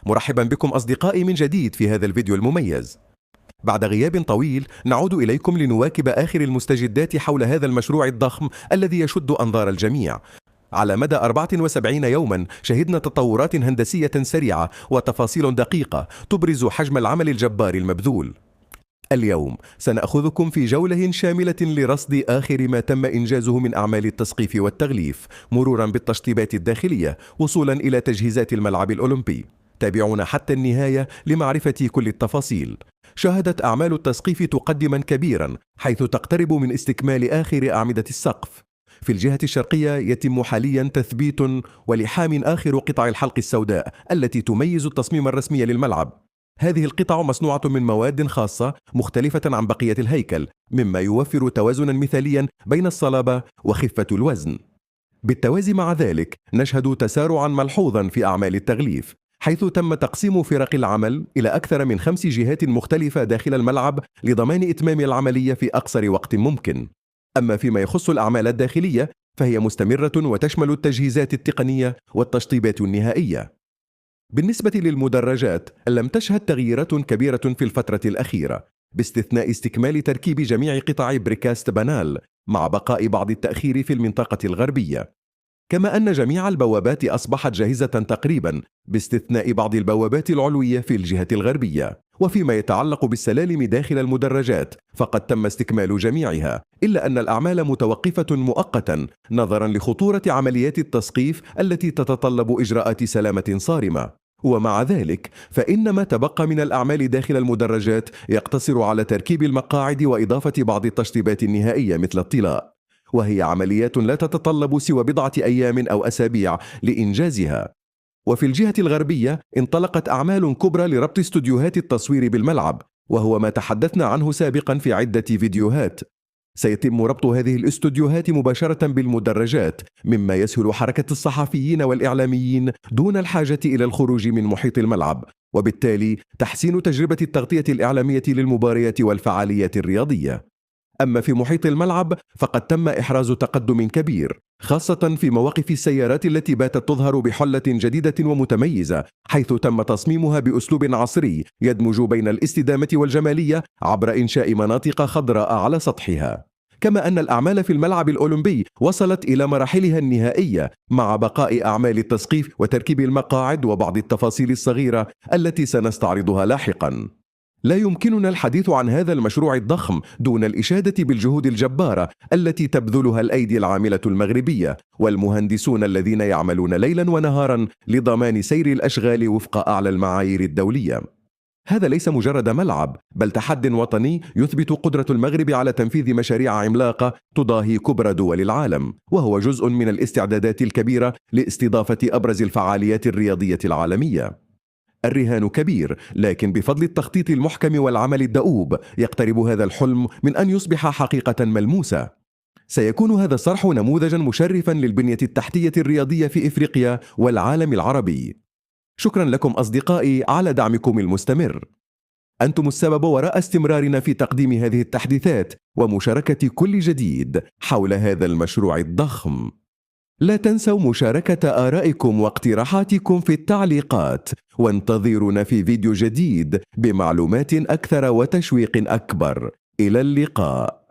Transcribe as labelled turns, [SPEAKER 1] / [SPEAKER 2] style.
[SPEAKER 1] مرحبا بكم أصدقائي من جديد في هذا الفيديو المميز. بعد غياب طويل نعود إليكم لنواكب آخر المستجدات حول هذا المشروع الضخم الذي يشد أنظار الجميع. على مدى 74 يوما شهدنا تطورات هندسية سريعة وتفاصيل دقيقة تبرز حجم العمل الجبار المبذول. اليوم سنأخذكم في جولة شاملة لرصد آخر ما تم إنجازه من أعمال التسقيف والتغليف، مرورا بالتشطيبات الداخلية وصولا إلى تجهيزات الملعب الأولمبي. تابعونا حتى النهاية لمعرفة كل التفاصيل. شهدت أعمال التسقيف تقدما كبيرا، حيث تقترب من استكمال آخر أعمدة السقف. في الجهة الشرقية يتم حاليا تثبيت ولحام آخر قطع الحلق السوداء التي تميز التصميم الرسمي للملعب. هذه القطع مصنوعة من مواد خاصة مختلفة عن بقية الهيكل، مما يوفر توازنا مثاليا بين الصلابة وخفة الوزن. بالتوازي مع ذلك نشهد تسارعا ملحوظا في أعمال التغليف، حيث تم تقسيم فرق العمل إلى أكثر من 5 جهات مختلفة داخل الملعب لضمان إتمام العملية في أقصر وقت ممكن. أما فيما يخص الأعمال الداخلية فهي مستمرة وتشمل التجهيزات التقنية والتشطيبات النهائية. بالنسبة للمدرجات لم تشهد تغييرات كبيرة في الفترة الأخيرة، باستثناء استكمال تركيب جميع قطع بريكاست بانال مع بقاء بعض التأخير في المنطقة الغربية. كما أن جميع البوابات أصبحت جاهزة تقريبا، باستثناء بعض البوابات العلوية في الجهة الغربية. وفيما يتعلق بالسلالم داخل المدرجات فقد تم استكمال جميعها، إلا أن الأعمال متوقفة مؤقتا نظرا لخطورة عمليات التسقيف التي تتطلب إجراءات سلامة صارمة. ومع ذلك فإن ما تبقى من الأعمال داخل المدرجات يقتصر على تركيب المقاعد وإضافة بعض التشطيبات النهائية مثل الطلاء، وهي عمليات لا تتطلب سوى بضعة أيام أو أسابيع لإنجازها. وفي الجهة الغربية انطلقت أعمال كبرى لربط استوديوهات التصوير بالملعب، وهو ما تحدثنا عنه سابقا في عدة فيديوهات. سيتم ربط هذه الاستوديوهات مباشرة بالمدرجات، مما يسهل حركة الصحفيين والإعلاميين دون الحاجة إلى الخروج من محيط الملعب، وبالتالي تحسين تجربة التغطية الإعلامية للمباريات والفعاليات الرياضية. أما في محيط الملعب فقد تم إحراز تقدم كبير، خاصة في مواقف السيارات التي باتت تظهر بحلة جديدة ومتميزة، حيث تم تصميمها بأسلوب عصري يدمج بين الاستدامة والجمالية عبر إنشاء مناطق خضراء على سطحها. كما أن الأعمال في الملعب الأولمبي وصلت إلى مراحلها النهائية، مع بقاء أعمال التسقيف وتركيب المقاعد وبعض التفاصيل الصغيرة التي سنستعرضها لاحقا. لا يمكننا الحديث عن هذا المشروع الضخم دون الإشادة بالجهود الجبارة التي تبذلها الأيدي العاملة المغربية والمهندسون الذين يعملون ليلا ونهارا لضمان سير الأشغال وفق أعلى المعايير الدولية. هذا ليس مجرد ملعب، بل تحد وطني يثبت قدرة المغرب على تنفيذ مشاريع عملاقة تضاهي كبرى دول العالم، وهو جزء من الاستعدادات الكبيرة لاستضافة أبرز الفعاليات الرياضية العالمية. الرهان كبير، لكن بفضل التخطيط المحكم والعمل الدؤوب يقترب هذا الحلم من أن يصبح حقيقة ملموسة. سيكون هذا الصرح نموذجا مشرفا للبنية التحتية الرياضية في إفريقيا والعالم العربي. شكرا لكم أصدقائي على دعمكم المستمر. أنتم السبب وراء استمرارنا في تقديم هذه التحديثات ومشاركة كل جديد حول هذا المشروع الضخم. لا تنسوا مشاركة آرائكم واقتراحاتكم في التعليقات، وانتظرونا في فيديو جديد بمعلومات أكثر وتشويق أكبر. إلى اللقاء.